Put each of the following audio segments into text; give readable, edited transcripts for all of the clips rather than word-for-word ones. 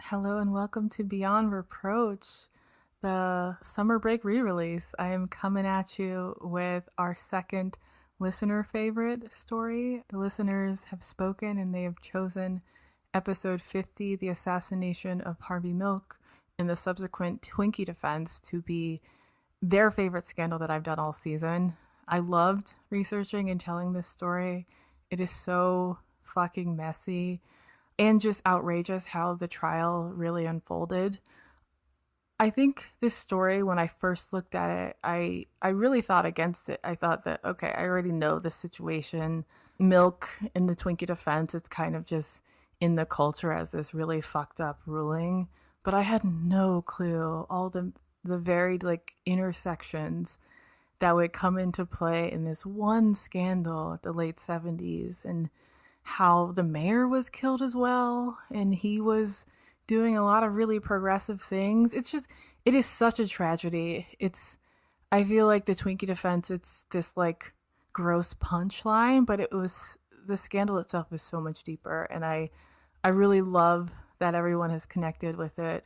Hello and welcome to Beyond Reproach, the summer break re-release. I am coming at you with our second listener favorite story. The listeners have spoken and they have chosen episode 50, The Assassination of Harvey Milk, and the subsequent Twinkie Defense to be their favorite scandal that I've done all season. I loved researching and telling this story. It is so fucking messy and just outrageous how the trial really unfolded. I think this story, when I first looked at it, I really thought against it. I thought that, okay, I already know the situation. Milk in the Twinkie Defense, it's kind of just in the culture as this really fucked up ruling. But I had no clue all the varied intersections that would come into play in this one scandal at the late 70s, and how the mayor was killed as well, and he was doing a lot of really progressive things. It is such a tragedy. I feel like the Twinkie Defense, it's this gross punchline, but the scandal itself is so much deeper, and I really love that everyone has connected with it.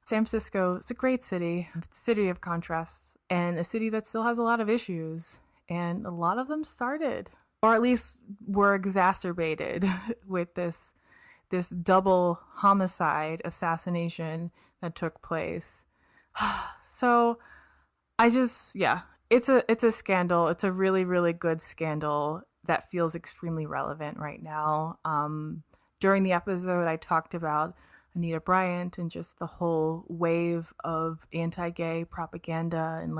San Francisco is a great city. It's a city of contrasts, and a city that still has a lot of issues, and a lot of them started, or at least were exacerbated with this double homicide assassination that took place. So it's a scandal. It's a really, really good scandal that feels extremely relevant right now. During the episode, I talked about Anita Bryant and just the whole wave of anti-gay propaganda and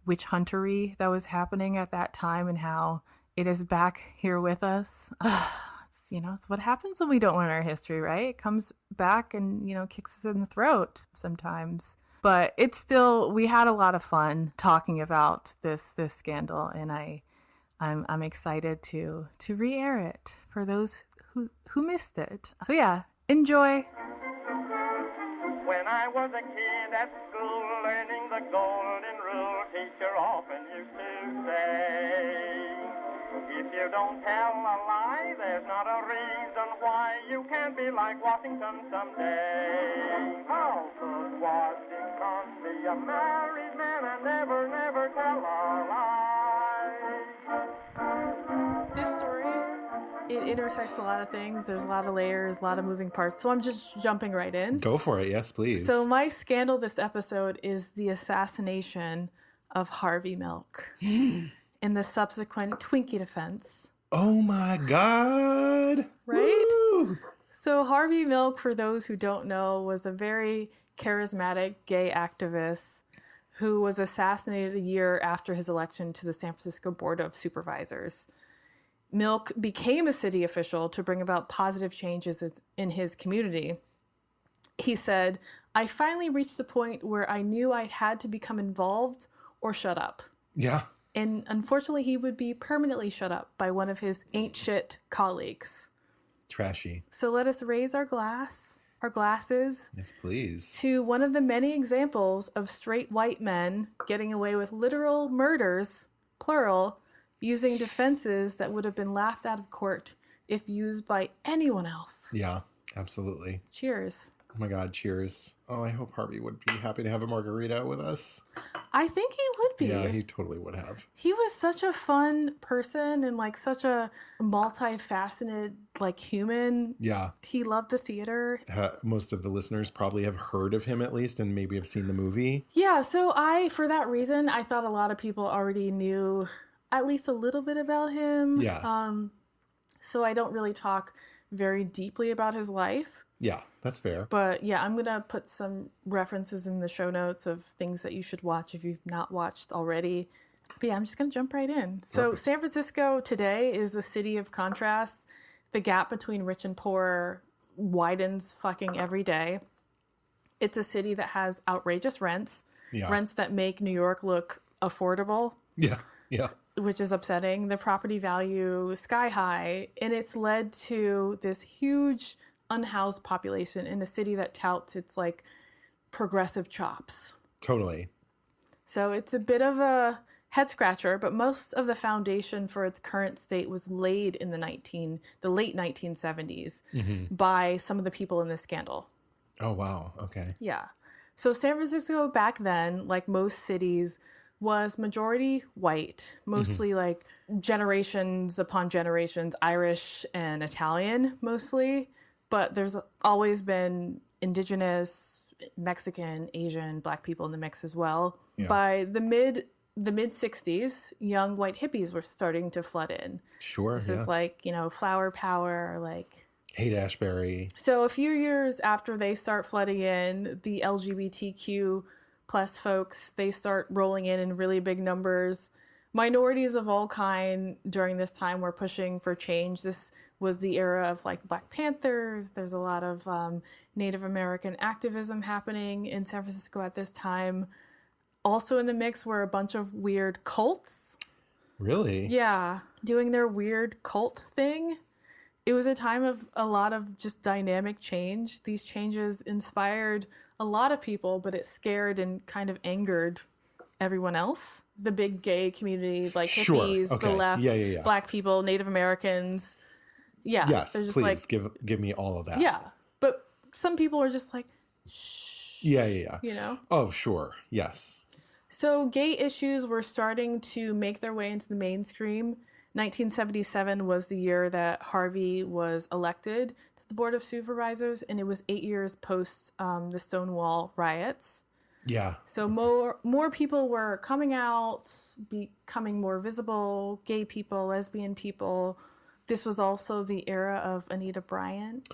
witch huntery that was happening at that time, and how it is back here with us. It's what happens when we don't learn our history, right? It comes back and, kicks us in the throat sometimes. But it's still, we had a lot of fun talking about this scandal, and I'm excited to re-air it for those who missed it. So yeah, enjoy. When I was a kid at school learning the golden rule, teacher often used to say, if you don't tell a lie, there's not a reason why you can't be like Washington someday. How could Washington be a married man and never, never tell a lie? This story, it intersects a lot of things. There's a lot of layers, a lot of moving parts. So I'm just jumping right in. Go for it. Yes, please. So my scandal this episode is the assassination of Harvey Milk in the subsequent Twinkie Defense. Oh my God. Right? Woo! So Harvey Milk, for those who don't know, was a very charismatic gay activist who was assassinated a year after his election to the San Francisco Board of Supervisors. Milk became a city official to bring about positive changes in his community. He said, "I finally reached the point where I knew I had to become involved or shut up." Yeah. And unfortunately, he would be permanently shut up by one of his ain't shit colleagues. Trashy. So let us raise our glasses. Yes, please. To one of the many examples of straight white men getting away with literal murders, plural, using defenses that would have been laughed out of court if used by anyone else. Yeah, absolutely. Cheers. Oh my God, cheers. Oh, I hope Harvey would be happy to have a margarita with us. I think he would be. Yeah, he totally would have. He was such a fun person and such a multifaceted human. Yeah. He loved the theater. Most of the listeners probably have heard of him at least and maybe have seen the movie. Yeah, so for that reason, I thought a lot of people already knew at least a little bit about him. Yeah. So I don't really talk very deeply about his life. Yeah, that's fair. But yeah, I'm going to put some references in the show notes of things that you should watch if you've not watched already. But yeah, I'm just going to jump right in. So Perfect. San Francisco today is a city of contrasts. The gap between rich and poor widens fucking every day. It's a city that has outrageous rents. Yeah. Rents that make New York look affordable. Yeah, yeah. Which is upsetting. The property value is sky high, and it's led to this huge unhoused population in a city that touts its progressive chops. Totally. So it's a bit of a head scratcher, but most of the foundation for its current state was laid in the late 1970s by some of the people in this scandal. Oh, wow. Okay. Yeah. So San Francisco back then, like most cities, was majority white, mostly like generations upon generations, Irish and Italian mostly. But there's always been indigenous, Mexican, Asian, black people in the mix as well. Yeah. By the mid 60s, young white hippies were starting to flood in. Sure. This Yeah. is like, flower power, like. Haight-Ashbury. So a few years after they start flooding in, the LGBTQ plus folks, they start rolling in really big numbers. Minorities of all kind during this time were pushing for change. This was the era of like Black Panthers. There's a lot of Native American activism happening in San Francisco at this time. Also in the mix were a bunch of weird cults. Really? Yeah, doing their weird cult thing. It was a time of a lot of just dynamic change. These changes inspired a lot of people, but it scared and kind of angered everyone else. The big gay community, like hippies, Okay. the left, Yeah. Black people, Native Americans. Yeah. Yes, they're just please like, give me all of that. yeah. But some people are just like, shh. Yeah. Oh, sure. Yes. So gay issues were starting to make their way into the mainstream. 1977 was the year that Harvey was elected to the Board of Supervisors, and it was 8 years post the Stonewall riots. Yeah. So more people were coming out, becoming more visible, gay people, lesbian people. This was also the era of Anita Bryant.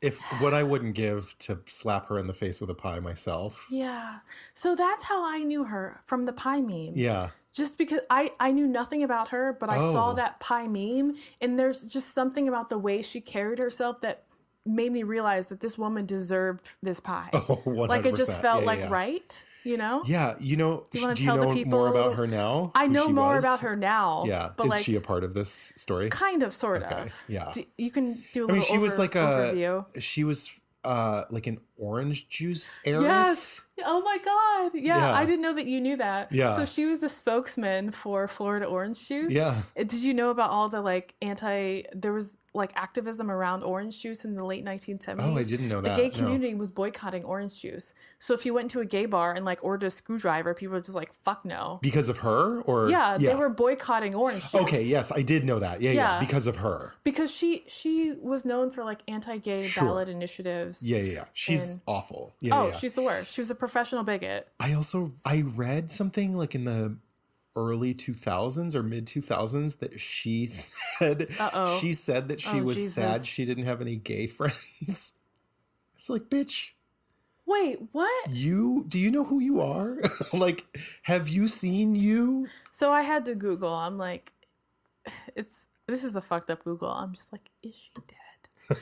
If what I wouldn't give to slap her in the face with a pie myself. Yeah. So that's how I knew her, from the pie meme. Yeah. Just because I knew nothing about her, but I saw that pie meme, and there's just something about the way she carried herself that made me realize that this woman deserved this pie. Oh, 100%. Like it just felt Yeah. right, you know? Yeah, Do you want to do tell you know the people more about her now? I who know she more was? about her now. Yeah. But Is like, she a part of this story? kind of, sort Okay, of. yeah. You can do a I mean, little she was like overview. she was like an orange juice heiress. Yes. Oh my God. Yeah, Yeah. I didn't know that you knew that. Yeah. So she was the spokesman for Florida orange juice. Yeah. Did you know about all the there was like activism around orange juice in the late 1970s? Oh, I didn't know that. The gay No. community was boycotting orange juice. So if you went to a gay bar and like ordered a screwdriver, people were just like, fuck no. Because of her, or Yeah, they were boycotting orange juice. Okay, yes, I did know that. Yeah, because of her. Because she was known for like anti-gay Sure. ballot initiatives. Yeah. She's awful. Yeah. She's the worst. She was a professional bigot. I read something like in the early 2000s or mid 2000s that she said that she was Jesus. sad she didn't have any gay friends. It's like, bitch, Wait, what? do you know who you are? Like, have you seen you? So I had to Google. I'm like, this is a fucked up Google. I'm just like, is she dead?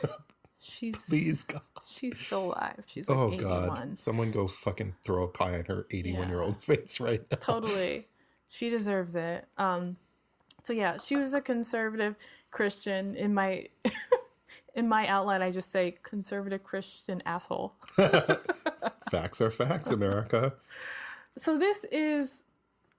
Please, God. She's still alive. She's like Oh 81. God! Someone go fucking throw a pie in her 81-year-old face right now. Totally. She deserves it. So yeah, she was a conservative Christian. In my in my outline, I just say conservative Christian asshole. Facts are facts, America. So this is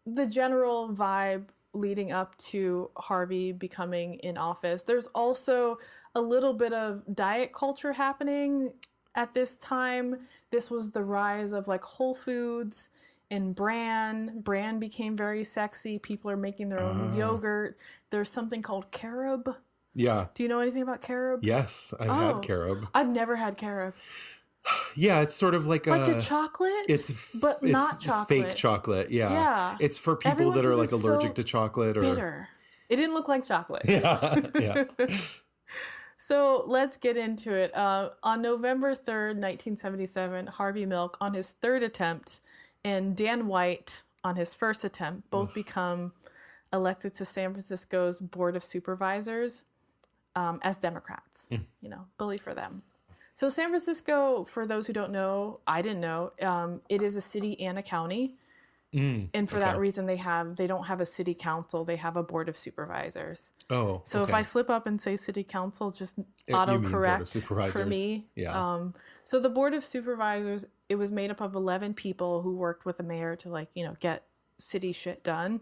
the general vibe leading up to Harvey becoming in office. There's also a little bit of diet culture happening at this time. This was the rise of like Whole Foods and bran. Bran became very sexy. People are making their own yogurt. There's something called carob. Yeah. Do you know anything about carob? Yes, I've had carob. I've never had carob. Yeah, it's sort of like a chocolate, but not chocolate. Fake chocolate. Yeah. Yeah. It's for people Everyone that are says like it's allergic so to chocolate or bitter. It didn't look like chocolate. Yeah. So let's get into it. On November 3rd, 1977, Harvey Milk on his third attempt and Dan White on his first attempt both become elected to San Francisco's Board of Supervisors as Democrats. Bully for them. So San Francisco, for those who don't know, I didn't know, it is a city and a county. And for that reason, they don't have a city council. They have a Board of Supervisors. Oh, so if I slip up and say city council, just autocorrect for me. Yeah. So the Board of Supervisors, it was made up of 11 people who worked with the mayor to get city shit done.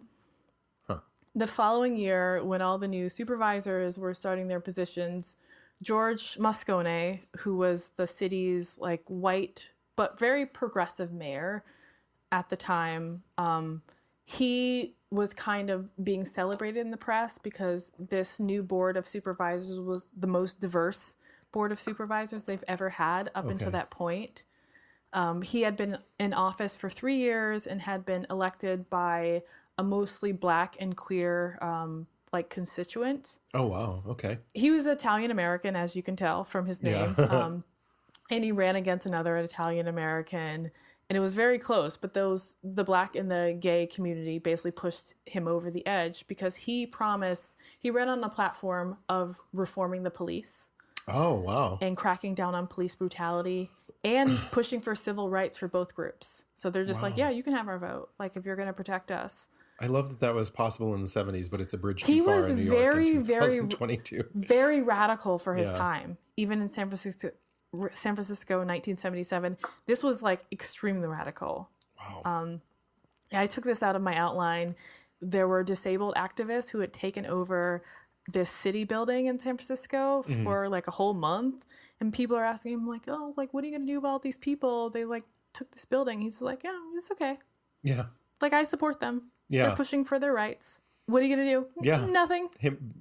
Huh. The following year, when all the new supervisors were starting their positions, George Moscone, who was the city's like white but very progressive mayor at the time, he was kind of being celebrated in the press because this new board of supervisors was the most diverse board of supervisors they've ever had up until that point. He had been in office for 3 years and had been elected by a mostly black and queer like constituent. Oh, wow. Okay. He was Italian American, as you can tell from his name. Yeah. And he ran against another Italian American. And it was very close, but the black and the gay community basically pushed him over the edge because he ran on a platform of reforming the police. Oh, wow. And cracking down on police brutality and pushing for civil rights for both groups. So they're just like, yeah, you can have our vote. Like, if you're going to protect us. I love that was possible in the 70s, but it's a bridge too far in New York in 2022. Very radical for his time. Even in San Francisco in 1977, this was like extremely radical. Wow. I took this out of my outline. There were disabled activists who had taken over this city building in San Francisco for like a whole month. And people are asking him like, oh, like, what are you going to do about these people? They like took this building. He's like, yeah, it's okay. Yeah. Like, I support them. Yeah. They're pushing for their rights. What are you going to do? Yeah. Nothing.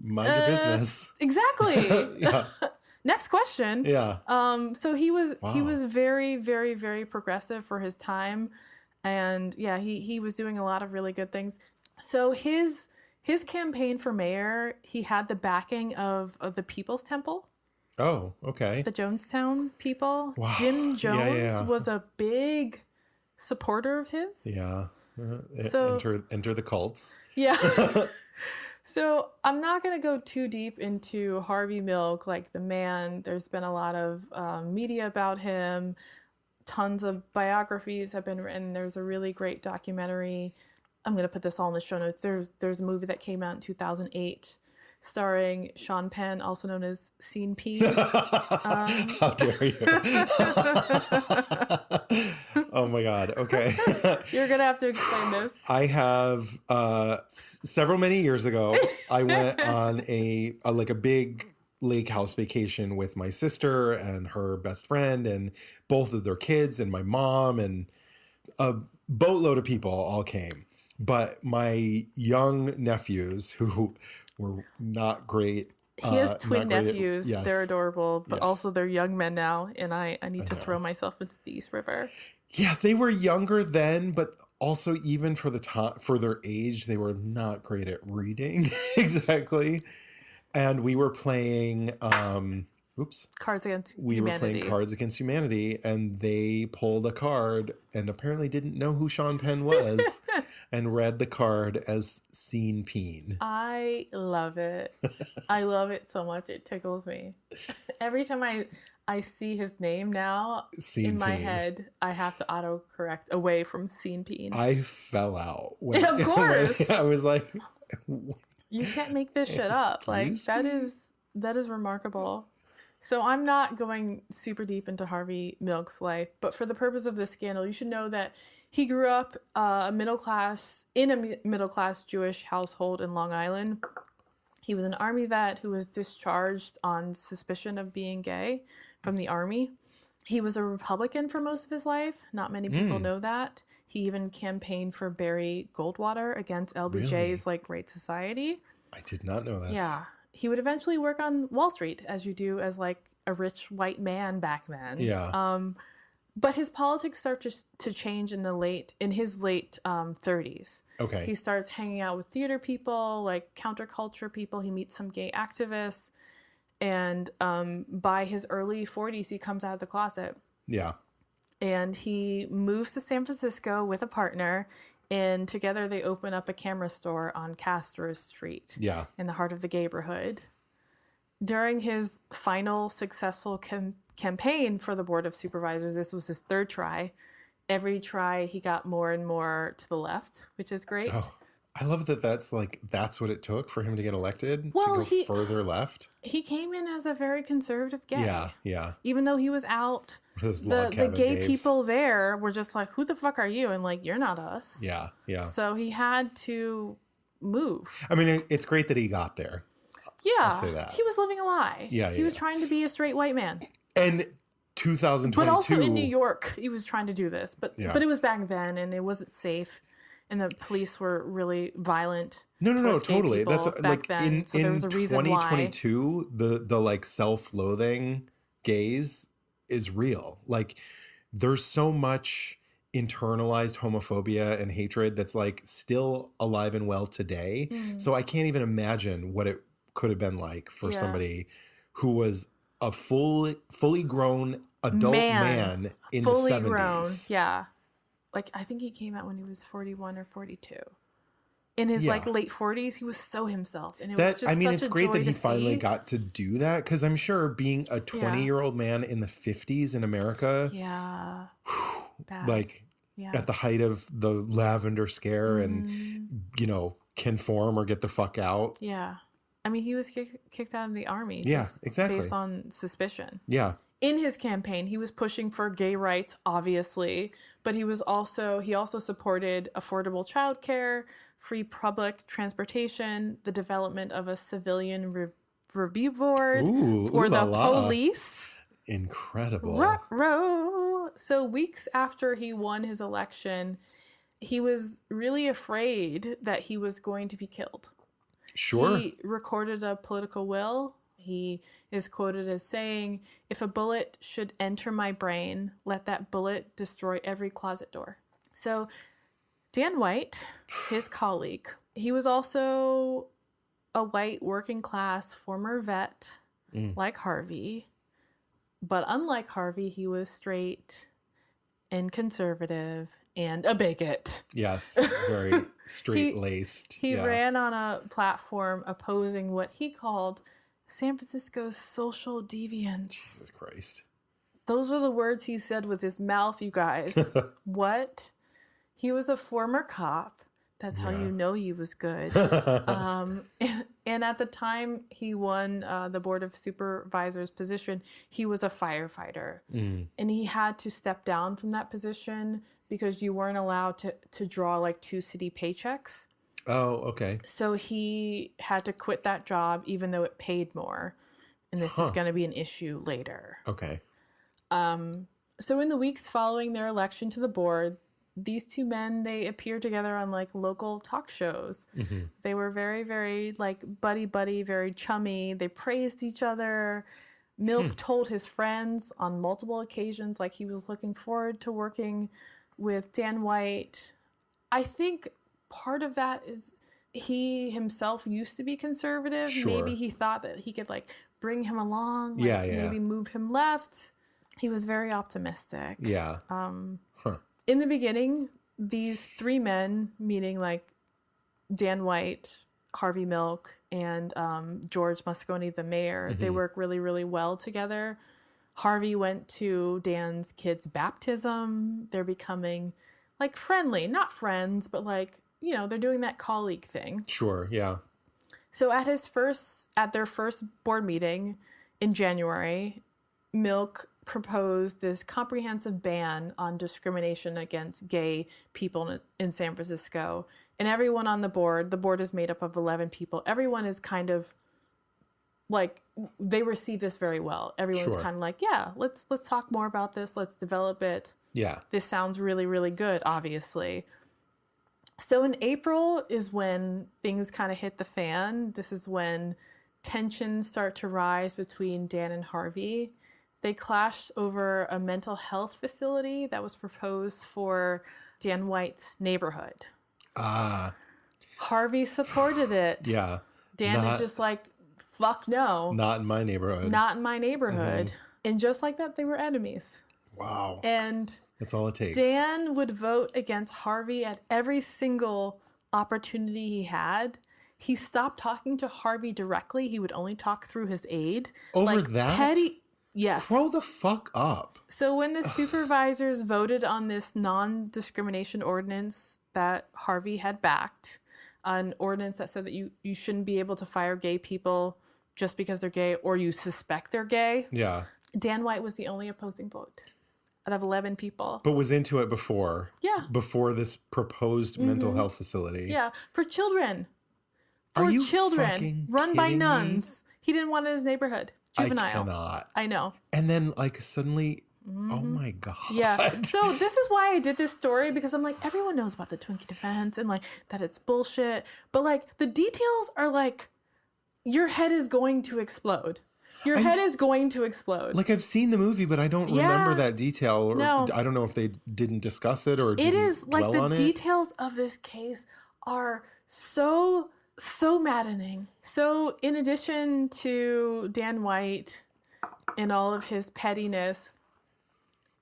Mind your business. Exactly. Yeah. Next question. Yeah. So he was very, very, very progressive for his time. And yeah, he was doing a lot of really good things. So his campaign for mayor, he had the backing of the People's Temple. Oh, okay. The Jonestown people. Wow. Jim Jones Yeah. was a big supporter of his. Yeah. So enter the cults. Yeah. So I'm not going to go too deep into Harvey Milk, like the man. There's been a lot of media about him. Tons of biographies have been written. There's a really great documentary. I'm going to put this all in the show notes. There's a movie that came out in 2008 starring Sean Penn, also known as Scene Pene. How dare you? Oh my God. Okay. You're going to have to explain this. I have many years ago, I went on a big lake house vacation with my sister and her best friend and both of their kids and my mom, and a boatload of people all came. But my young nephews, who were not great. He has twin nephews. Yes. They're adorable, but also they're young men now, and I need to throw myself into the East River. Yeah, they were younger then, but also even for their age, they were not great at reading. Exactly. And we were playing Cards Against Humanity. We were playing Cards Against Humanity, and they pulled a card and apparently didn't know who Sean Penn was and read the card as Scene Pene. I love it. I love it so much. It tickles me. Every time I see his name now, in my head, I have to autocorrect away from Scene Pene. I fell out. Of course. I was like... You can't make this shit up. Like, that is remarkable. So I'm not going super deep into Harvey Milk's life, but for the purpose of this scandal, you should know that he grew up in a middle class Jewish household in Long Island. He was an Army vet who was discharged on suspicion of being gay from the Army. He was a Republican for most of his life. Not many people know that. He even campaigned for Barry Goldwater against LBJ's Great Society. I did not know this. Yeah. He would eventually work on Wall Street, as you do as like a rich white man back then. Yeah. But his politics start to change in his late 30s. Okay. He starts hanging out with theater people, like counterculture people. He meets some gay activists. And by his early 40s, he comes out of the closet. Yeah. And he moves to San Francisco with a partner. And together they open up a camera store on Castro Street. Yeah. In the heart of the neighborhood. During his final successful campaign for the Board of Supervisors, this was his third try. Every try, he got more and more to the left, which is great. Oh, I love that that's what it took for him to get elected, to go further left. He came in as a very conservative gay. Yeah, yeah. Even though he was out, the gay people there were just like, who the fuck are you? And like, you're not us. Yeah, yeah. So he had to move. I mean, it's great that he got there. Yeah. I'll say that. He was living a lie. Yeah, He was trying to be a straight white man. And 2022. But also in New York, he was trying to do this. But Yeah. it was back then, and it wasn't safe. And the police were really violent. No, towards gay totally. people That's back then. in So there was a reason 2022, the like self-loathing gaze is real. Like there's so much internalized homophobia and hatred that's like still alive and well today. So I can't even imagine what it could have been like for somebody who was a fully grown adult man in the 70s. Fully grown, yeah. Like, I think he came out when he was 41 or 42. In his, like, late 40s, he was so himself. And it was just it's great that he to finally see. got to do that. Because I'm sure being a 20-year-old man in the 50s in America... Yeah. Bad. Like, at the height of the lavender scare and, you know, conform or get the fuck out. Yeah. I mean, he was kicked out of the army. Yeah, exactly. Based on suspicion. Yeah. In his campaign, he was pushing for gay rights, obviously, but he also supported affordable childcare, free public transportation, the development of a civilian review board for the police. Incredible. Ruh-roh. So weeks after he won his election, he was really afraid that he was going to be killed. Sure. He recorded a political will. He is quoted as saying, "If a bullet should enter my brain, let that bullet destroy every closet door." So Dan White, his colleague, he was also a white working class former vet like Harvey. But unlike Harvey, he was straight and conservative and a bigot. Yes, very straight-laced. He ran on a platform opposing what he called San Francisco's social deviance. Jesus Christ. Those are the words he said with his mouth, you guys. What? He was a former cop. That's how you know he was good. And at the time he won the Board of Supervisors position, he was a firefighter. And he had to step down from that position because you weren't allowed to draw like 2 city paychecks. Oh, okay. So he had to quit that job even though it paid more. And this is going to be an issue later. Okay. So in the weeks following their election to the board, these two men, they appeared together on like local talk shows. They were very, very like buddy, very chummy. They praised each other. Milk told his friends on multiple occasions like he was looking forward to working with Dan White. I think part of that is he himself used to be conservative. Sure. Maybe he thought that he could like bring him along, like, Yeah. maybe move him left. He was very optimistic. Yeah. In the beginning, these 3 men, meaning like Dan White, Harvey Milk, and George Moscone, the mayor, they work really, really well together. Harvey went to Dan's kid's baptism. They're becoming like friendly, not friends, but like, you know, they're doing that colleague thing. Sure, yeah. So at their first board meeting in January, Milk proposed this comprehensive ban on discrimination against gay people in San Francisco. And everyone on the board is made up of 11 people. Everyone is kind of like, they receive this very well. Everyone's kind of like, yeah, let's talk more about this. Let's develop it. Yeah. This sounds really, really good, obviously. So in April is when things kind of hit the fan. This is when tensions start to rise between Dan and Harvey. They clashed over a mental health facility that was proposed for Dan White's neighborhood. Harvey supported it. Yeah. Dan is just like, fuck no. Not in my neighborhood. Not in my neighborhood. And just like that, they were enemies. Wow. And that's all it takes. Dan would vote against Harvey at every single opportunity he had. He stopped talking to Harvey directly. He would only talk through his aide. Over that? Petty. Yes. Grow the fuck up. So when the supervisors voted on this non-discrimination ordinance that Harvey had backed, an ordinance that said that you shouldn't be able to fire gay people just because they're gay or you suspect they're gay. Yeah. Dan White was the only opposing vote out of 11 people. But was into it before. Yeah. Before this proposed mental health facility. Yeah. For children. Are for you children fucking run by kidding me? nuns. He didn't want it in his neighborhood. Juvenile. I cannot. I know. And then like suddenly, oh my God. Yeah. So this is why I did this story, because I'm like, everyone knows about the Twinkie Defense and like that it's bullshit. But like the details are like, your head is going to explode. Your head is going to explode. Like I've seen the movie, but I don't remember that detail. Or No. I don't know if they didn't discuss it or It didn't is like dwell on the it. details of this case are so maddening. So in addition to Dan White and all of his pettiness,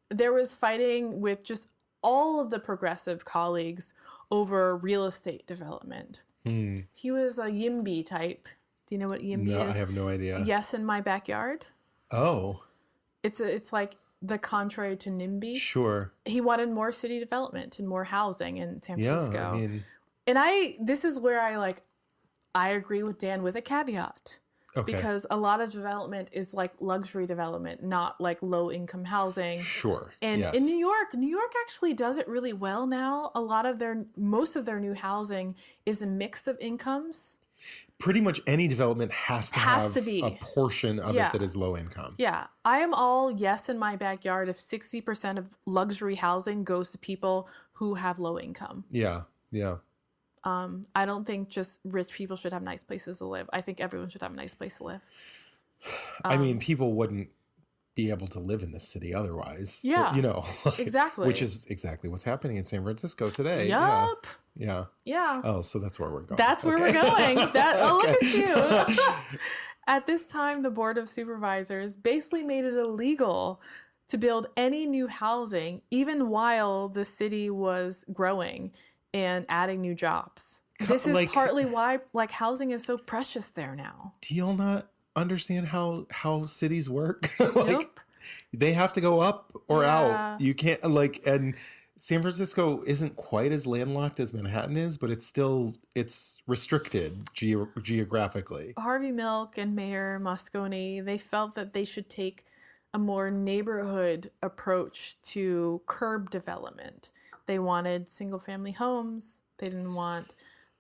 there was fighting with just all of the progressive colleagues over real estate development. He was a YIMBY type. Do you know what YIMBY No, is? I have no idea. Yes, in my backyard. Oh, It's like the contrary to NIMBY. sure. He wanted more city development and more housing in San Francisco. Yeah, I mean, And this is where I agree with Dan with a caveat. okay. Because a lot of development is like luxury development, not like low income housing. Sure. And yes. in New York actually does it really well now. Most of their new housing is a mix of incomes. Pretty much any development has to have be. a portion of Yeah. it that is low income. Yeah, I am all yes in my backyard if 60% of luxury housing goes to people who have low income. Yeah. Yeah. I don't think just rich people should have nice places to live. I think everyone should have a nice place to live. I mean, people wouldn't be able to live in this city otherwise. Yeah. You know, like, Exactly. Which is exactly what's happening in San Francisco today. Yup. Yeah. Yeah. Oh, so that's where we're going. That's where we're going. Look at you. At this time, the Board of Supervisors basically made it illegal to build any new housing, even while the city was growing and adding new jobs. This is partly why housing is so precious there now. Do y'all not understand how cities work? Nope. They have to go up or Yeah. out. You can't and San Francisco isn't quite as landlocked as Manhattan is, but it's restricted geographically. Harvey Milk and Mayor Moscone, they felt that they should take a more neighborhood approach to curb development. They wanted single-family homes. They didn't want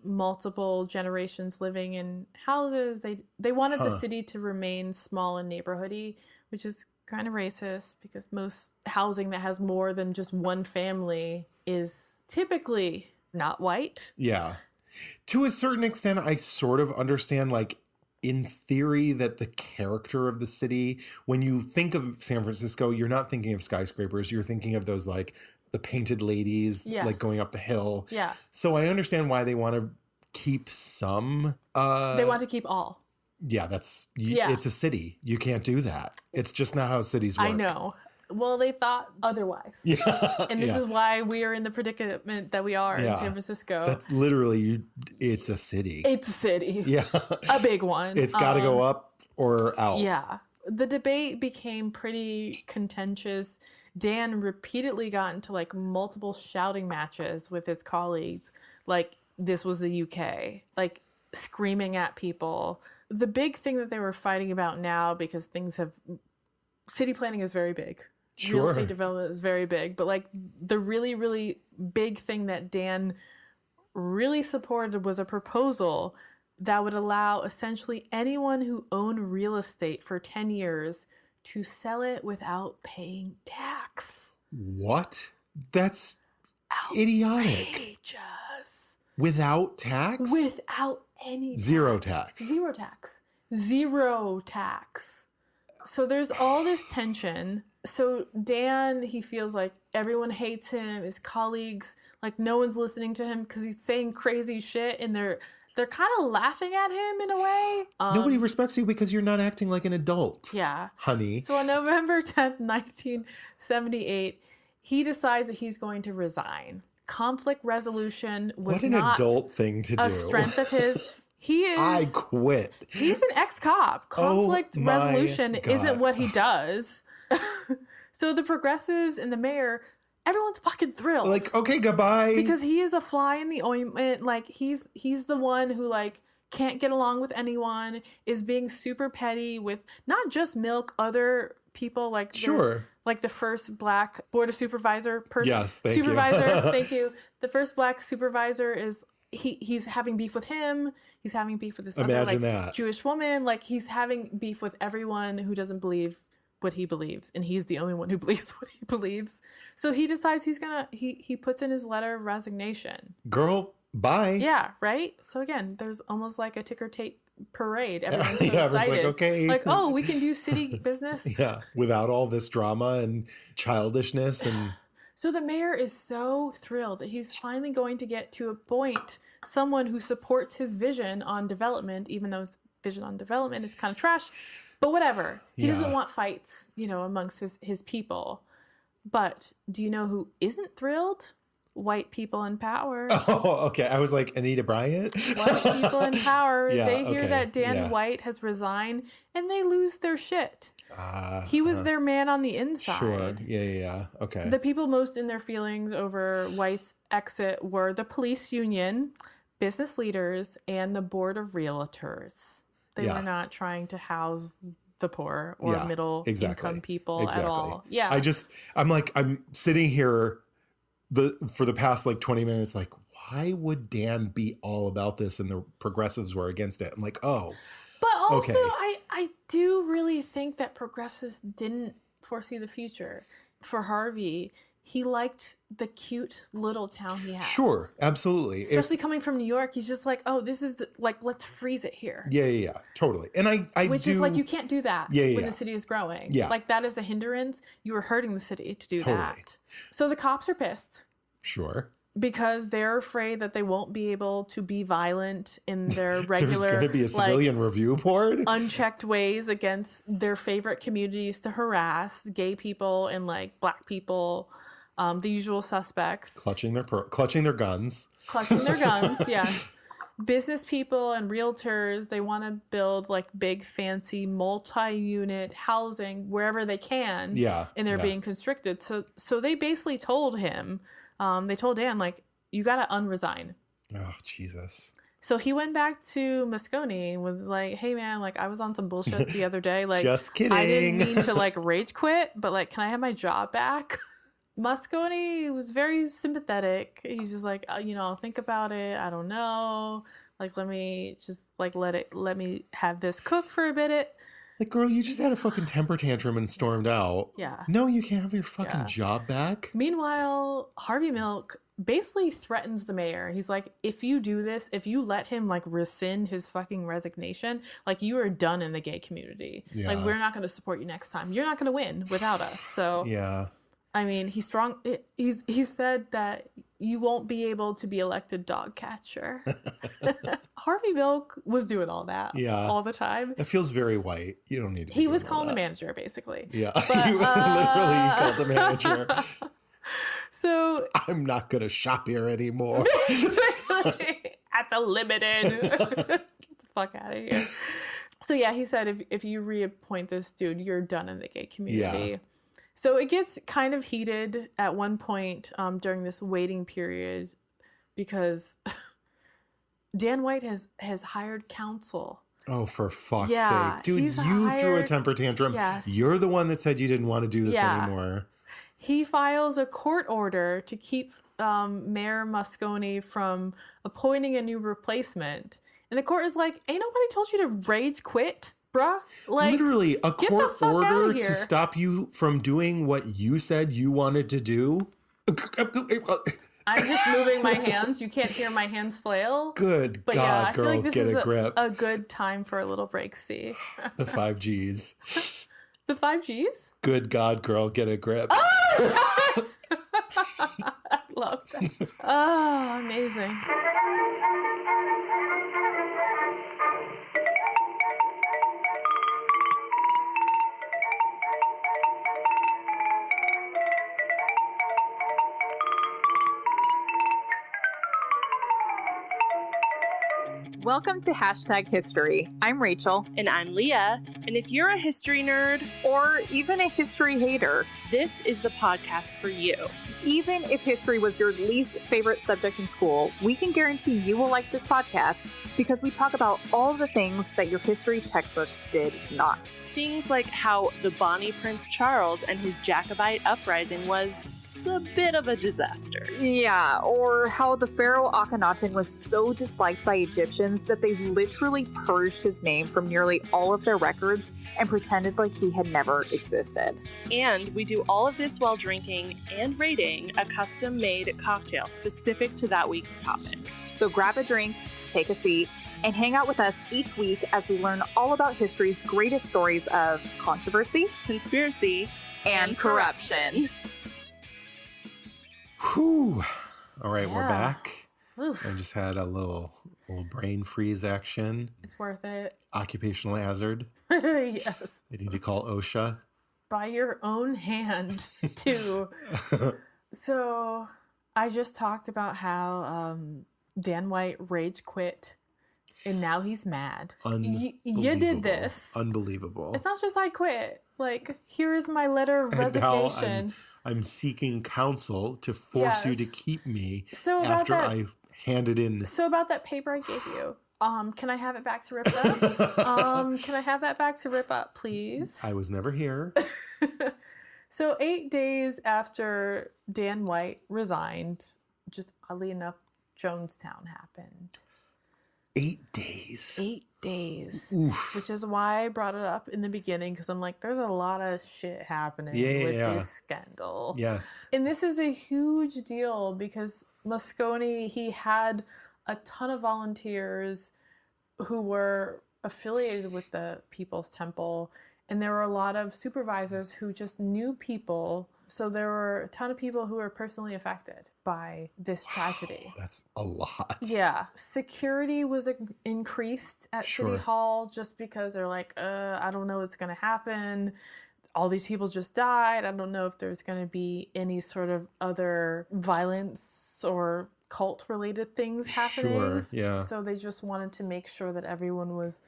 multiple generations living in houses. They wanted the city to remain small and neighborhoody, which is kind of racist because most housing that has more than just one family is typically not white. Yeah. To a certain extent, I sort of understand, like, in theory, that the character of the city, when you think of San Francisco, you're not thinking of skyscrapers. You're thinking of those, like, the painted ladies, Yes. like, going up the hill. Yeah. So I understand why they want to keep some. They want to keep all. Yeah, it's a city. You can't do that. It's just not how cities work. I know. Well, they thought otherwise. Yeah. And this is why we are in the predicament that we are in San Francisco. That's literally, it's a city. It's a city. Yeah. A big one. It's got to go up or out. Yeah. The debate became pretty contentious. Dan repeatedly got into like multiple shouting matches with his colleagues. Like this was the UK. Like screaming at people. The big thing that they were fighting about now, because city planning is very big. Sure. Real estate development is very big. But like the really, really big thing that Dan really supported was a proposal that would allow essentially anyone who owned real estate for 10 years to sell it without paying tax. What? That's idiotic. Outrageous. Without tax? Without any tax. Zero tax. Zero tax. Zero tax. So there's all this tension. So Dan, he feels like everyone hates him, his colleagues, like no one's listening to him because he's saying crazy shit and they're kind of laughing at him in a way. Nobody respects you because you're not acting like an adult. Yeah. Honey. So on November 10th, 1978, he decides that he's going to resign. Conflict resolution was What an not adult thing to do. a strength of his. He is. I quit. He's an ex-cop. Conflict Oh my resolution God. isn't what he does. So the progressives and the mayor, everyone's fucking thrilled. Like, okay, goodbye. Because he is a fly in the ointment. Like he's the one who like can't get along with anyone, is being super petty with not just Milk, other people. Like Sure. Like the first black board of supervisor person. Yes, thank you. Supervisor, thank you. The first black supervisor is he's having beef with him. He's having beef with this Imagine other that. Jewish woman. Like he's having beef with everyone who doesn't believe what he believes, and he's the only one who believes what he believes. So he decides he puts in his letter of resignation. Girl, bye. Yeah, right? So again, there's almost like a ticker tape parade. Everyone's so everyone's excited. like, okay. Like, oh, we can do city business. Yeah, without all this drama and childishness. And so the mayor is so thrilled that he's finally going to get to appoint someone who supports his vision on development, even though his vision on development is kind of trash. But whatever. He doesn't want fights, amongst his people. But do you know who isn't thrilled? White people in power. Oh, okay. I was like, Anita Bryant? White people in power. Yeah, they hear okay, that Dan yeah. White has resigned, and they lose their shit. He was their man on the inside. Sure. Yeah. Okay. The people most in their feelings over White's exit were the police union, business leaders, and the board of realtors. They were not trying to house the poor or middle income people at all. Yeah. I'm sitting here for the past 20 minutes, like, why would Dan be all about this and the progressives were against it? I'm like, oh. But also, okay. I do really think that progressives didn't foresee the future. For Harvey, he liked the cute little town he had. Sure, absolutely. Especially coming from New York, he's just like, oh, this is let's freeze it here. Yeah, totally. And Which is you can't do that when the city is growing. Yeah. Like that is a hindrance. You are hurting the city to do Totally. that. So the cops are pissed. Sure. Because they're afraid that they won't be able to be violent in their regular, There's going to be a civilian review board? unchecked ways against their favorite communities to harass gay people and black people, the usual suspects. Clutching their guns. Clutching their guns, yes. Business people and realtors, they want to build big fancy multi-unit housing wherever they can. Yeah. And they're being constricted. So they basically told him, they told Dan, you got to unresign. Oh, Jesus. So he went back to Moscone and was like, hey, man, I was on some bullshit the other day. Just kidding. I didn't mean to, rage quit, but, can I have my job back? Moscone was very sympathetic. He's just like, I'll think about it. I don't know. Let me just, let me have this cook for a bit. Girl, you just had a fucking temper tantrum and stormed out. Yeah. No, you can't have your fucking job back. Meanwhile, Harvey Milk basically threatens the mayor. He's like, if you do this, if you let him rescind his fucking resignation, you are done in the gay community. Yeah. We're not going to support you next time. You're not going to win without us. So, yeah. I mean, he's strong. He said that you won't be able to be elected dog catcher. Harvey Milk was doing all that all the time. That feels very white. You don't need to. He was calling the manager, basically. Yeah. But, he literally called the manager. So I'm not going to shop here anymore. Basically, at the Limited. Get the fuck out of here. So yeah, he said if you reappoint this dude, you're done in the gay community. Yeah. So it gets kind of heated at one point during this waiting period because Dan White has hired counsel. Oh, for fuck's sake. Dude, you threw a temper tantrum. Yes. You're the one that said you didn't want to do this anymore. He files a court order to keep Mayor Moscone from appointing a new replacement. And the court is like, ain't nobody told you to rage quit, bruh. Literally, a court order to stop you from doing what you said you wanted to do. I'm just moving my hands. You can't hear my hands flail. Good but God, yeah, I girl, feel like this get is a grip. a good time for a little break. See, The 5Gs. The 5Gs? Good God, girl, get a grip. Oh, yes! I love that. Oh, amazing. Welcome to #History. I'm Rachel. And I'm Leah. And if you're a history nerd, or even a history hater, this is the podcast for you. Even if history was your least favorite subject in school, we can guarantee you will like this podcast because we talk about all the things that your history textbooks did not. Things like how the Bonnie Prince Charles and his Jacobite uprising was was a bit of a disaster. Yeah, or how the pharaoh Akhenaten was so disliked by Egyptians that they literally purged his name from nearly all of their records and pretended like he had never existed. And we do all of this while drinking and rating a custom-made cocktail specific to that week's topic. So grab a drink, take a seat, and hang out with us each week as we learn all about history's greatest stories of controversy, Conspiracy, and corruption. Whew. All right, we're Yeah. back. Oof. I just had a little brain freeze action. It's worth it. Occupational hazard. Yes. I need to call OSHA. By your own hand, too. So, I just talked about how Dan White rage quit, and now he's mad. You did this. Unbelievable. It's not just I quit. Like, here's my letter of And now resignation. I'm seeking counsel to force you to Yes. keep me So about after that- I handed in. So about that paper I gave you. Can I have it back to rip it up? Can I have that back to rip up, please? I was never here. So 8 days after Dan White resigned, just oddly enough, Jonestown happened. 8 days. 8 days. Oof. Which is why I brought it up in the beginning, because I'm like, there's a lot of shit happening with Yeah. this scandal. Yes. And this is a huge deal because Moscone, he had a ton of volunteers who were affiliated with the People's Temple. And there were a lot of supervisors who just knew people. So there were a ton of people who were personally affected by this tragedy. That's a lot. Yeah. Security was increased at Sure. City Hall just because they're like, I don't know what's going to happen. All these people just died. I don't know if there's going to be any sort of other violence or cult-related things happening. Sure, yeah. So they just wanted to make sure that everyone was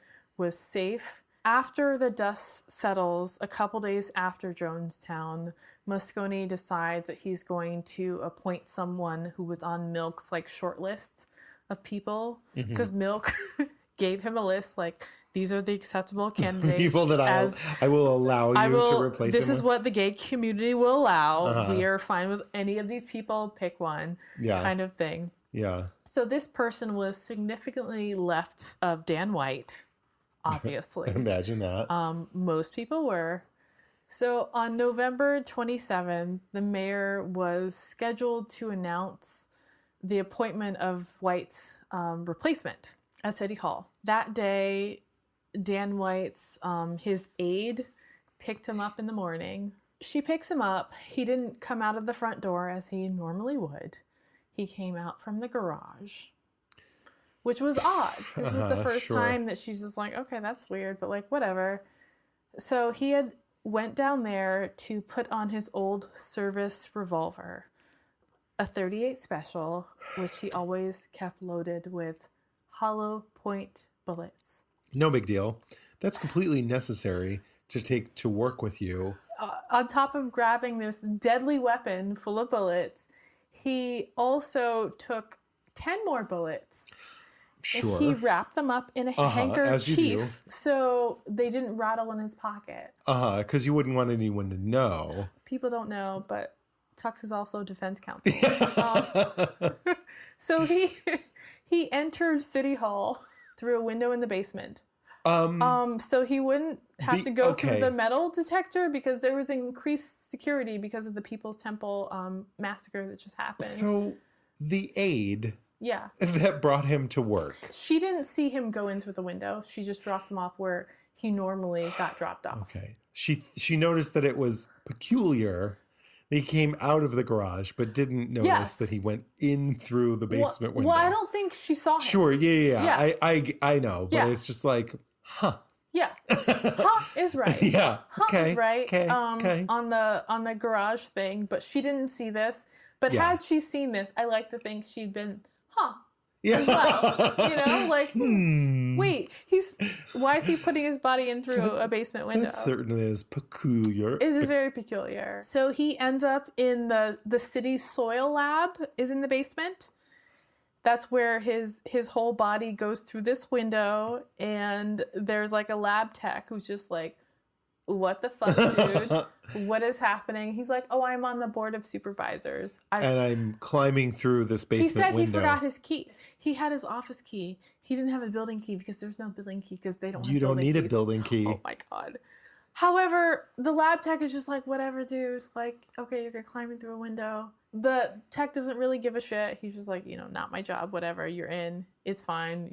safe. After the dust settles, a couple days after Jonestown, Moscone decides that he's going to appoint someone who was on Milk's like short list of people, because Milk gave him a list like, these are the acceptable candidates. People that I will allow you to replace This him is with. what the gay community will allow. We are fine with any of these people. Pick one, Yeah. kind of thing. Yeah. So this person was significantly left of Dan White, obviously. Imagine that. Most people were. So on November 27th, the mayor was scheduled to announce the appointment of White's replacement at City Hall. That day, Dan White's, his aide picked him up in the morning. She picks him up. He didn't come out of the front door as he normally would. He came out from the garage, which was odd. This was the first Sure. time that she's just like, okay, that's weird, but like, whatever. So he had went down there to put on his old service revolver, a .38 special, which he always kept loaded with hollow point bullets. No big deal. That's completely necessary to take to work with you. On top of grabbing this deadly weapon full of bullets, he also took 10 more bullets. Sure. And he wrapped them up in a as you do. handkerchief so they didn't rattle in his pocket. Because you wouldn't want anyone to know. People don't know, but Tux is also defense counsel. So he entered City Hall through a window in the basement. So he wouldn't have to go through the metal detector because there was increased security because of the People's Temple massacre that just happened. So the aide Yeah. that brought him to work. She didn't see him go in through the window. She just dropped him off where he normally got dropped off. Okay. She noticed that it was peculiar. He came out of the garage, but didn't notice Yes. that he went in through the basement window. Well, I don't think she saw him. Sure, yeah. Yeah. I know, but Yeah. it's just like, huh. Yeah. Huh is right. Yeah. Huh Okay. is right. Okay. Okay. On the garage thing, but she didn't see this. But Yeah. had she seen this, I like to think she'd been, Yeah. as well. You know, like, wait, why is he putting his body in through a basement window? That certainly is peculiar. It is very peculiar. So he ends up in the city's soil lab is in the basement. That's where his whole body goes through this window, and there's like a lab tech who's just like, what the fuck, dude? What is happening? He's like, oh, I'm on the board of supervisors. And I'm climbing through this basement window. He said window. he forgot his key. He had his office key. He didn't have a building key because there's no building key because they don't have building keys. You don't need a building key. Oh my God. However, the lab tech is just like, whatever, dude. Like, okay, you're climbing through a window. The tech doesn't really give a shit. He's just like, not my job, whatever. You're in. It's fine.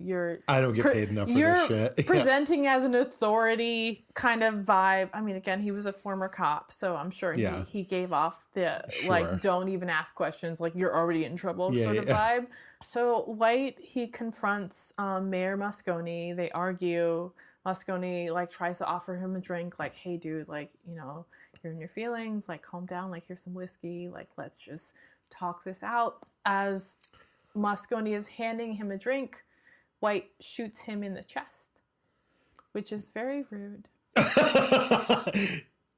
I don't get paid enough for this shit. You're presenting as an authority kind of vibe. I mean, again, he was a former cop, so I'm sure he gave off the, like, don't even ask questions. Like, you're already in trouble sort of vibe. So White, he confronts Mayor Moscone. They argue. Moscone, like, tries to offer him a drink. Like, hey, dude, like, you're in your feelings. Like, calm down. Like, here's some whiskey. Like, let's just talk this out. As Moscone is handing him a drink, White shoots him in the chest, which is very rude.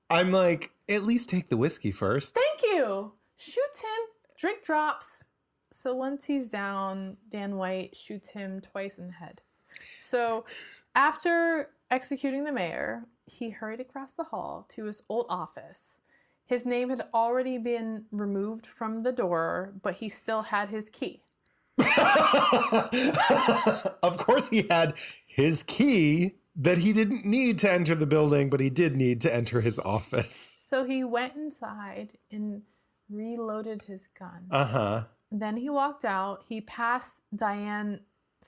I'm like, at least take the whiskey first. Thank you. Shoots him. Drink drops. So once he's down, Dan White shoots him twice in the head. So after executing the mayor, he hurried across the hall to his old office. His name had already been removed from the door, but he still had his key. Of course he had his key that he didn't need to enter the building, but he did need to enter his office. So he went inside and reloaded his gun. Uh-huh. Then he walked out. He passed Dianne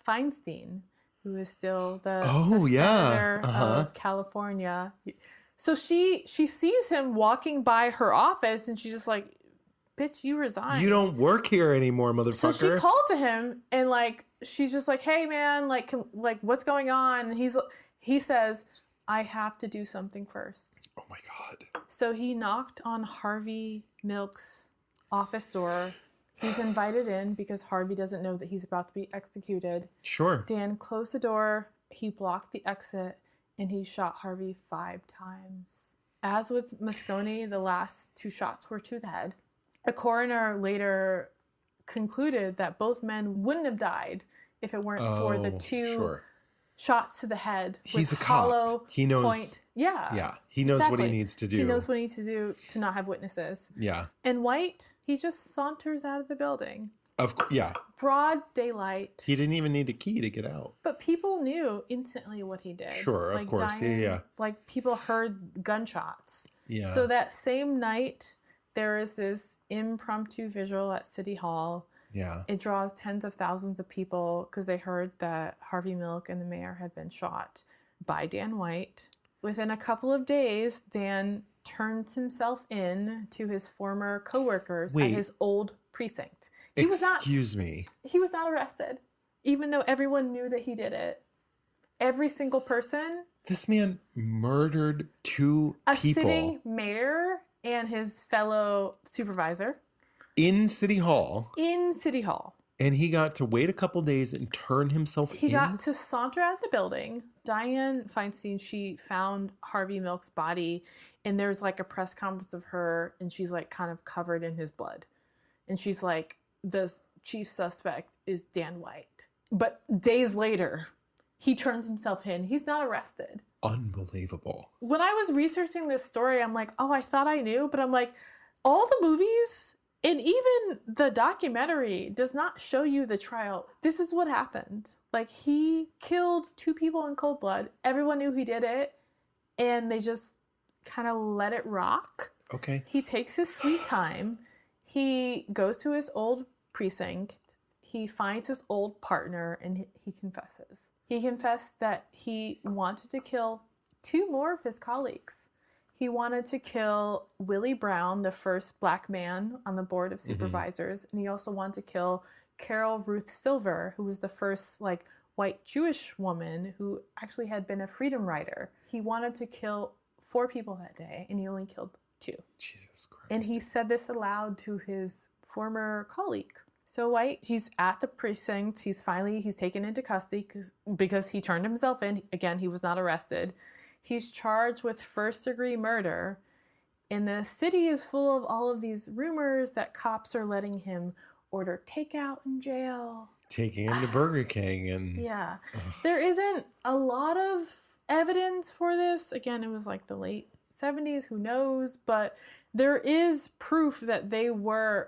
Feinstein, who is still the senator of California. So she sees him walking by her office, and she's just like, bitch, you resign. You don't work here anymore, motherfucker. So she called to him, and like, she's just like, hey man, like what's going on? And he says, I have to do something first. Oh my God. So he knocked on Harvey Milk's office door. He's invited in because Harvey doesn't know that he's about to be executed. Sure. Dan closed the door. He blocked the exit, and he shot Harvey 5 times. As with Moscone, the last 2 shots were to the head. A coroner later concluded that both men wouldn't have died if it weren't for the 2 shots to the head. He's a hollow cop. He knows. Point. Yeah. Yeah. He knows what he needs to do. He knows what he needs to do to not have witnesses. Yeah. And White, he just saunters out of the building. Yeah. Broad daylight. He didn't even need a key to get out. But people knew instantly what he did. Sure, of course. Dianne, Yeah. Like, people heard gunshots. Yeah. So that same night, there is this impromptu vigil at City Hall. Yeah. It draws tens of thousands of people because they heard that Harvey Milk and the mayor had been shot by Dan White. Within a couple of days, Dan turns himself in to his former coworkers at his old precinct. Excuse me. He was not arrested, even though everyone knew that he did it. Every single person. This man murdered 2 people. A sitting mayor and his fellow supervisor. In City Hall. In City Hall. And he got to wait a couple days and turn himself in? He got to saunter out of the building. Dianne Feinstein, she found Harvey Milk's body, and there's like a press conference of her, and she's like kind of covered in his blood. And she's like, the chief suspect is Dan White. But days later, he turns himself in. He's not arrested. Unbelievable. When I was researching this story, I'm like, oh, I thought I knew, but I'm like, all the movies and even the documentary does not show you the trial. This is what happened. Like, he killed 2 people in cold blood. Everyone knew he did it, and they just kind of let it rock. Okay. He takes his sweet time. He goes to his old precinct. He finds his old partner, and he confesses. He confessed that he wanted to kill 2 more of his colleagues. He wanted to kill Willie Brown, the first black man on the board of supervisors, and he also wanted to kill Carol Ruth Silver, who was the first white Jewish woman who actually had been a freedom rider. He wanted to kill 4 people that day, and he only killed 2. Jesus Christ. And he said this aloud to his former colleague. So White, he's at the precinct. He's taken into custody because he turned himself in. Again, he was not arrested. He's charged with first-degree murder, and the city is full of all of these rumors that cops are letting him order takeout in jail. Taking him to Burger King and... Yeah. There isn't a lot of evidence for this. Again, it was like the late 70s, who knows? But there is proof that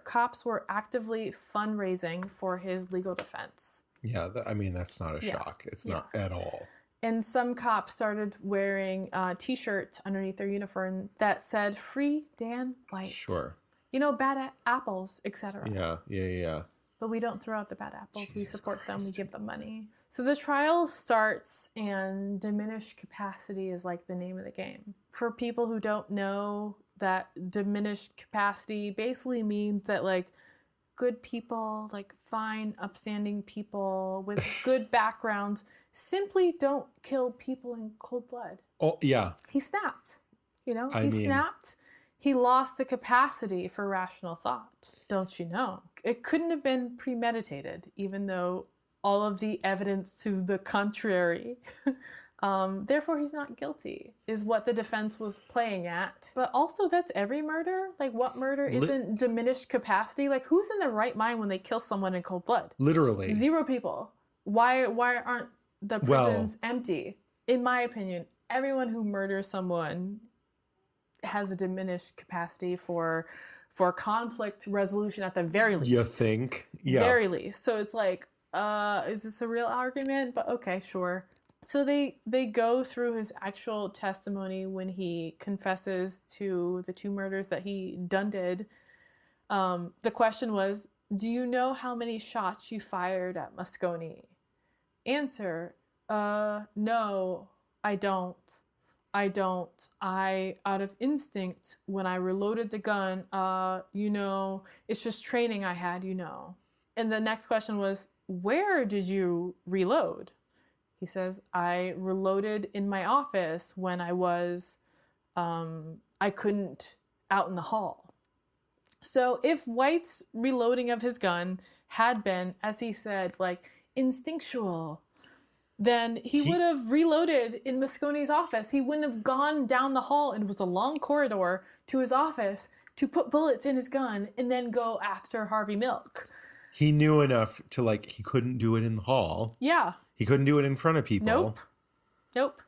cops were actively fundraising for his legal defense. Yeah, I mean, that's not a shock. It's not at all. And some cops started wearing T-shirts underneath their uniform that said, "Free Dan White." Sure. You know, bad apples, etc. Yeah. But we don't throw out the bad apples. We Jesus support them. We Christ. give them money. So the trial starts, and diminished capacity is like the name of the game. For people who don't know, that diminished capacity basically means that, like, good people, like fine, upstanding people with good backgrounds, simply don't kill people in cold blood. Oh, yeah. He snapped. You know, I mean, snapped. He lost the capacity for rational thought. Don't you know? It couldn't have been premeditated, even though all of the evidence to the contrary. Therefore, he's not guilty, is what the defense was playing at. But also, that's every murder. Like, what murder isn't diminished capacity? Like, who's in their right mind when they kill someone in cold blood? Literally. 0 people. Why aren't the prisons empty? In my opinion, everyone who murders someone has a diminished capacity for conflict resolution at the very least. You think? Yeah. Very least. So it's like, is this a real argument? But okay, sure. So they go through his actual testimony when he confesses to the 2 murders that he did. The question was, do you know how many shots you fired at Moscone? Answer, no, I don't. Out of instinct, when I reloaded the gun, it's just training I had, And the next question was, where did you reload? He says, I reloaded in my office when I was, I couldn't out in the hall. So if White's reloading of his gun had been, as he said, like instinctual, then he would have reloaded in Moscone's office. He wouldn't have gone down the hall, and it was a long corridor to his office to put bullets in his gun and then go after Harvey Milk. He knew enough to, like, he couldn't do it in the hall. Yeah. He couldn't do it in front of people. Nope.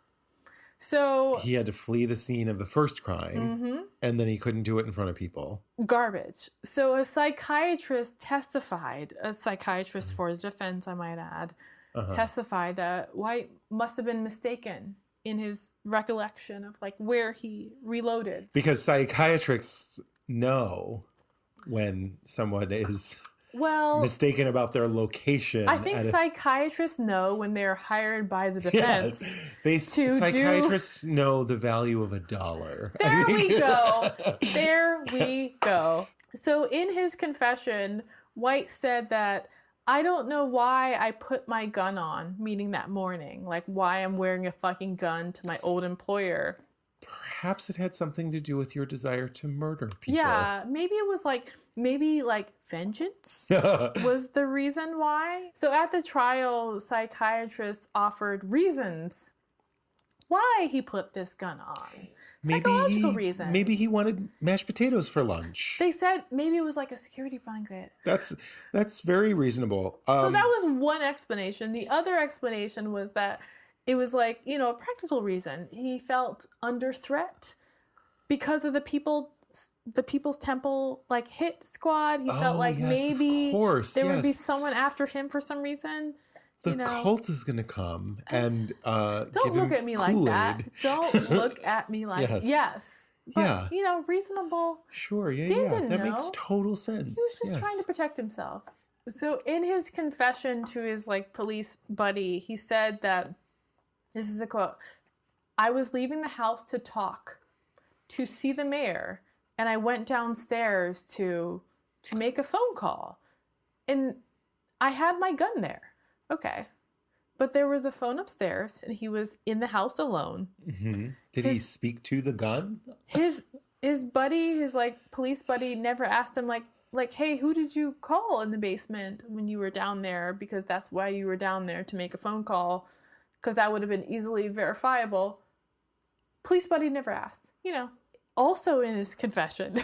So he had to flee the scene of the first crime, and then he couldn't do it in front of people. Garbage. So a psychiatrist testified, for the defense, I might add, testified that White must have been mistaken in his recollection of, like, where he reloaded. Because psychiatrists know when someone is mistaken about their location. I think psychiatrists know when they're hired by the defense. Yes, psychiatrists know the value of $1. There we go. So in his confession, White said that, I don't know why I put my gun on, meaning that morning. Like, why I'm wearing a fucking gun to my old employer. Perhaps it had something to do with your desire to murder people. Yeah, maybe it was like vengeance was the reason why. So at the trial, psychiatrists offered reasons why he put this gun on. Psychological reasons. Maybe he wanted mashed potatoes for lunch. They said maybe it was like a security blanket. That's very reasonable. So that was one explanation. The other explanation was that it was like, a practical reason. He felt under threat because of the People's Temple, like, hit squad. He felt like maybe there would be someone after him for some reason. The cult is going to come and don't look at me like that. Don't look at me like yes. But, reasonable. Sure, Dan yeah. didn't That know. makes total sense. He was just trying to protect himself. So in his confession to his, like, police buddy, he said that, this is a quote, I was leaving the house to talk, to see the mayor, and I went downstairs to make a phone call. And I had my gun there. Okay. But there was a phone upstairs, and he was in the house alone. Mm-hmm. Did he speak to the gun? His buddy, his, like, police buddy, never asked him, like, hey, who did you call in the basement when you were down there? Because that's why you were down there, to make a phone call, because that would have been easily verifiable. Police buddy never asked. Also in his confession,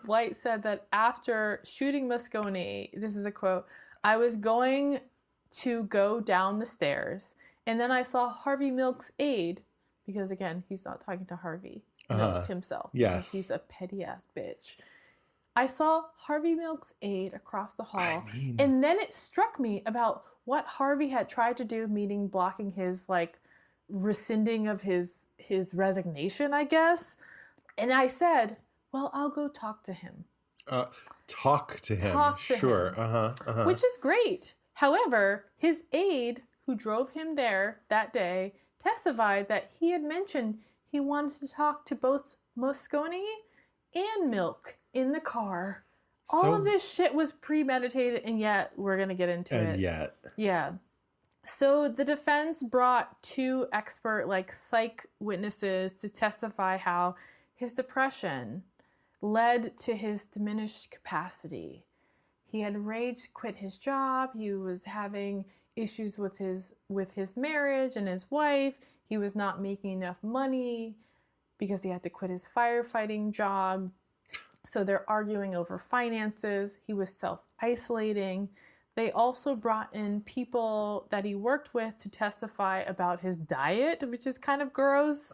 White said that after shooting Moscone, this is a quote, I was going to go down the stairs, and then I saw Harvey Milk's aide, because, again, he's not talking to Harvey. Milk himself. Yes. He's a petty ass bitch. I saw Harvey Milk's aide across the hall, and then it struck me about what Harvey had tried to do, meaning blocking his, like, rescinding of his resignation, I guess. And I said, well, I'll go talk to him. Talk to him. Sure. Which is great. However, his aide, who drove him there that day, testified that he had mentioned he wanted to talk to both Moscone and Milk in the car. All of this shit was premeditated, and yet we're going to get into it. And yet. Yeah. So the defense brought 2 expert, like, psych witnesses to testify how his depression led to his diminished capacity. He had rage quit his job. He was having issues with his marriage and his wife. He was not making enough money because he had to quit his firefighting job. So they're arguing over finances. He was self-isolating. They also brought in people that he worked with to testify about his diet, which is kind of gross.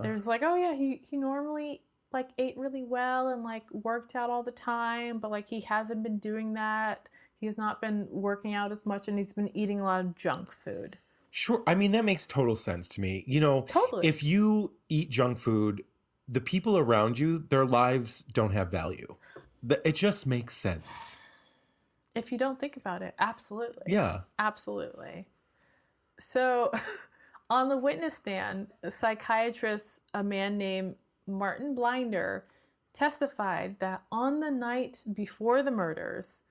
There's like, oh yeah, he normally, like, ate really well and, like, worked out all the time, but, like, he hasn't been doing that. He's not been working out as much, and he's been eating a lot of junk food. Sure. I mean, that makes total sense to me. You know, Totally. If you eat junk food, the people around you, their lives don't have value. It just makes sense. If you don't think about it, absolutely. Yeah. Absolutely. So on the witness stand, a psychiatrist, a man named Martin Blinder, testified that on the night before the murders,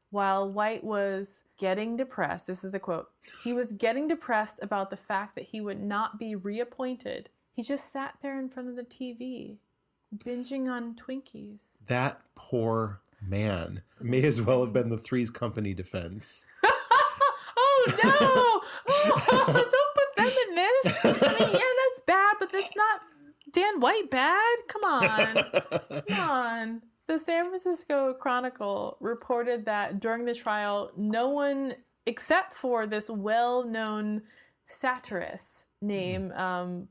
while White was getting depressed, this is a quote, he was getting depressed about the fact that he would not be reappointed. He just sat there in front of the TV, binging on Twinkies. That poor man may as well have been the Three's Company Defense. Oh, no! Oh, don't put them in this. I mean, yeah, that's bad, but that's not Dan White bad. Come on. Come on. The San Francisco Chronicle reported that during the trial, no one except for this well-known satirist named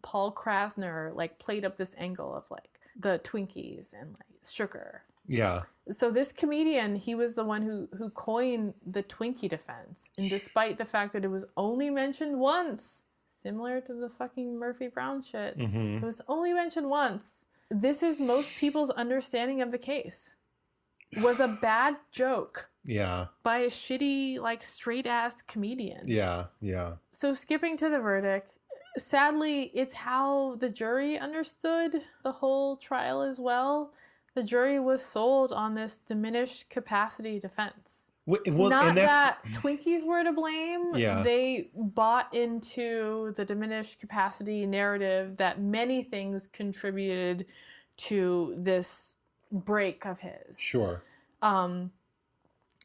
Paul Krasner, like, played up this angle of, like, the Twinkies and, like, sugar. Yeah. So this comedian, he was the one who coined the Twinkie defense. And despite the fact that it was only mentioned once, similar to the fucking Murphy Brown shit, it was only mentioned once. This is most people's understanding of the case. It was a bad joke. Yeah. By a shitty, like, straight-ass comedian. Yeah, yeah. So skipping to the verdict, sadly, it's how the jury understood the whole trial as well. The jury was sold on this diminished capacity defense. Well, Not and that's, that Twinkies were to blame. Yeah. They bought into the diminished capacity narrative that many things contributed to this break of his. Sure. One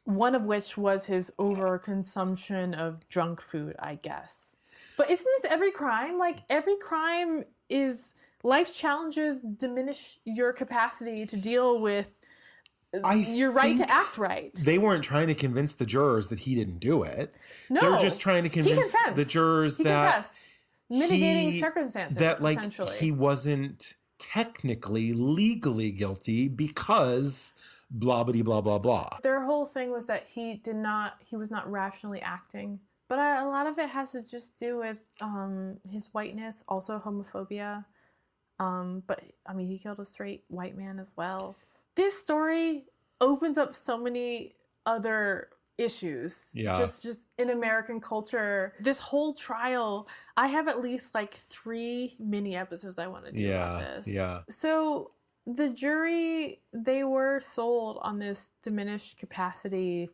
of which was his overconsumption of junk food, I guess. But isn't this every crime? Like, every crime is... Life challenges diminish your capacity to deal with your right to act right. They weren't trying to convince the jurors that he didn't do it. No. They're just trying to convince the jurors that... Mitigating circumstances, that, like, essentially. He wasn't technically, legally guilty because blah, blah, blah, blah, blah. Their whole thing was that he was not rationally acting. But a lot of it has to just do with his whiteness, also homophobia. But, I mean, he killed a straight white man as well. This story opens up so many other issues. Yeah. Just in American culture. This whole trial, I have at least, like, 3 mini episodes I want to do about this. Yeah. So, the jury, they were sold on this diminished capacity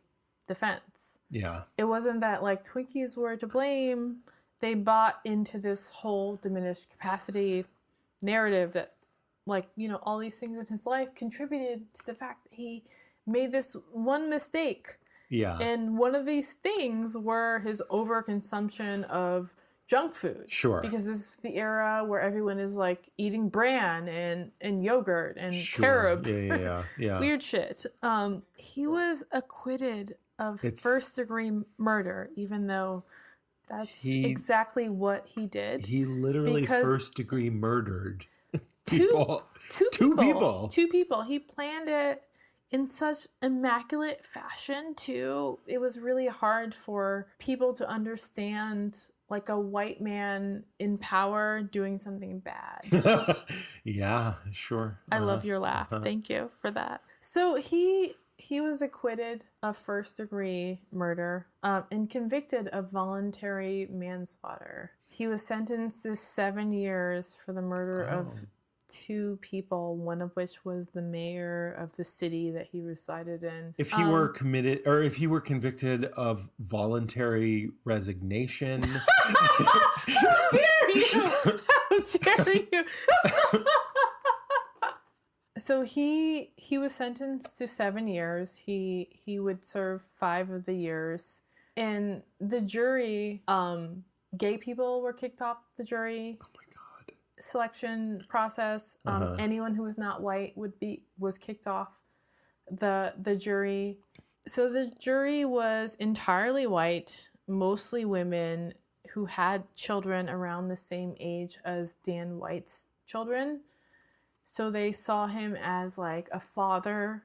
defense. Yeah. It wasn't that, like, Twinkies were to blame. They bought into this whole diminished capacity narrative that, like, you know, all these things in his life contributed to the fact that he made this one mistake. Yeah. And one of these things were his overconsumption of junk food. Sure. Because this is the era where everyone is, like, eating bran and yogurt and carob. Yeah. Weird shit. He was acquitted of first-degree murder, even though that's exactly what he did. He literally first-degree murdered people. Two people. Two people. He planned it in such immaculate fashion, too. It was really hard for people to understand, like, a white man in power doing something bad. Yeah, sure. I love your laugh. Thank you for that. So he was acquitted of first-degree murder and convicted of voluntary manslaughter. He was sentenced to 7 years for the murder of 2 people, one of which was the mayor of the city that he resided in. If he were committed, or if he were convicted of voluntary resignation. How dare you? How dare you? So he was sentenced to 7 years. He would serve 5 of the years. And the jury, gay people were kicked off the jury. Oh my God. Selection process. Anyone who was not white was kicked off the jury. So the jury was entirely white, mostly women who had children around the same age as Dan White's children. So they saw him as like a father.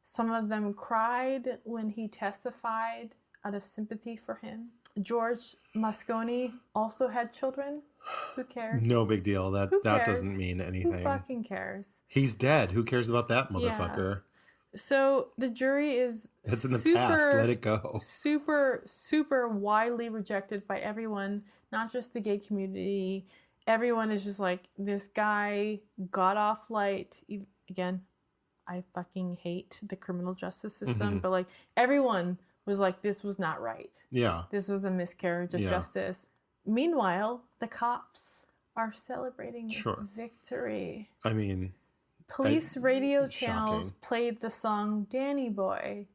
Some of them cried when he testified out of sympathy for him. George Moscone also had children. Who cares? No big deal. That doesn't mean anything. Who fucking cares? He's dead. Who cares about that motherfucker? Yeah. So the jury is It's in the past. Let it go. Super, super widely rejected by everyone, not just the gay community. Everyone is just like, this guy got off light. Again, I fucking hate the criminal justice system, but like everyone was like, this was not right. Yeah. This was a miscarriage of justice. Meanwhile, the cops are celebrating this victory. I mean, police radio channels played the song Danny Boy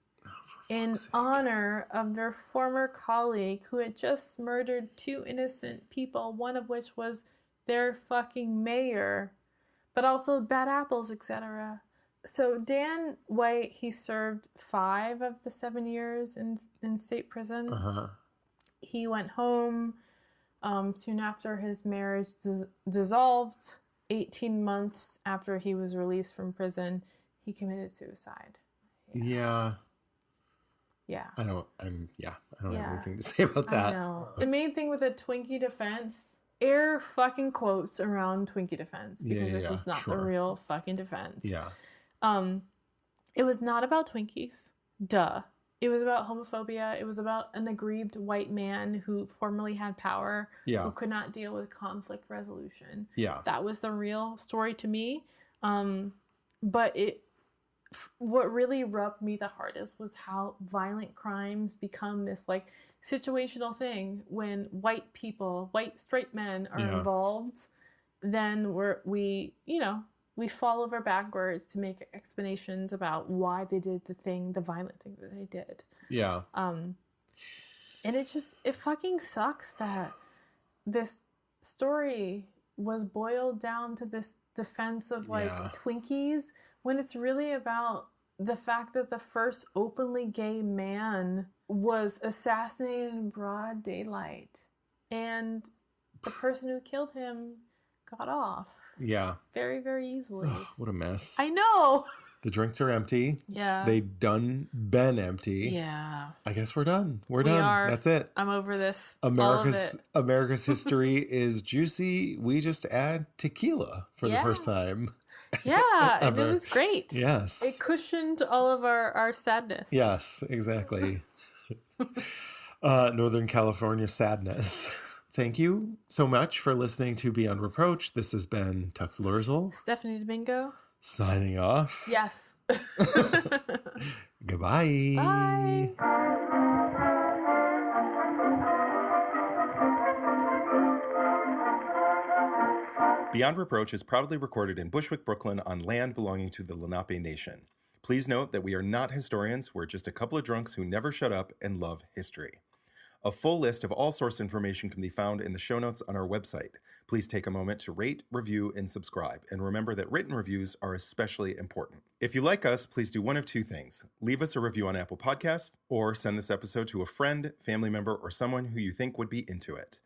in honor of their former colleague who had just murdered 2 innocent people, one of which was their fucking mayor, but also bad apples, etc. So Dan White, he served 5 of the 7 years in state prison. He went home soon after his marriage dissolved. 18 months after he was released from prison, he committed suicide. Yeah. I don't have anything to say about that. I know. The main thing with the Twinkie Defense, air fucking quotes around Twinkie Defense, because this is not the real fucking defense. Yeah. It was not about Twinkies. Duh. It was about homophobia. It was about an aggrieved white man who formerly had power, who could not deal with conflict resolution. Yeah. That was the real story to me. But what really rubbed me the hardest was how violent crimes become this like situational thing when white people, white straight men are involved. Then we fall over backwards to make explanations about why they did the violent thing that they did. Yeah. And it fucking sucks that this story was boiled down to this defense of Twinkies when it's really about the fact that the first openly gay man was assassinated in broad daylight. And the person who killed him got off. Yeah. Very, very easily. What a mess. I know. The drinks are empty. Yeah. They been empty. Yeah. I guess we're done. We done. That's it. I'm over this. America's history is juicy. We just add tequila for the first time. Yeah. And it was great. Yes. It cushioned all of our sadness. Yes, exactly. Northern California sadness. Thank you so much for listening to Beyond Reproach. This has been Tux Lurzel. Stephanie Domingo. Signing off. Yes. Goodbye. Bye. Beyond Reproach is proudly recorded in Bushwick, Brooklyn on land belonging to the Lenape Nation. Please note that we are not historians. We're just a couple of drunks who never shut up and love history. A full list of all source information can be found in the show notes on our website. Please take a moment to rate, review, and subscribe. And remember that written reviews are especially important. If you like us, please do one of 2 things. Leave us a review on Apple Podcasts, or send this episode to a friend, family member, or someone who you think would be into it.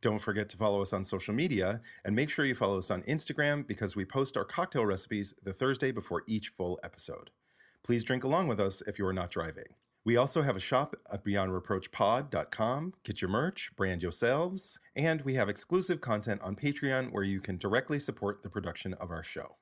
Don't forget to follow us on social media, and make sure you follow us on Instagram because we post our cocktail recipes the Thursday before each full episode. Please drink along with us if you are not driving. We also have a shop at beyondreproachpod.com. Get your merch, brand yourselves, and we have exclusive content on Patreon where you can directly support the production of our show.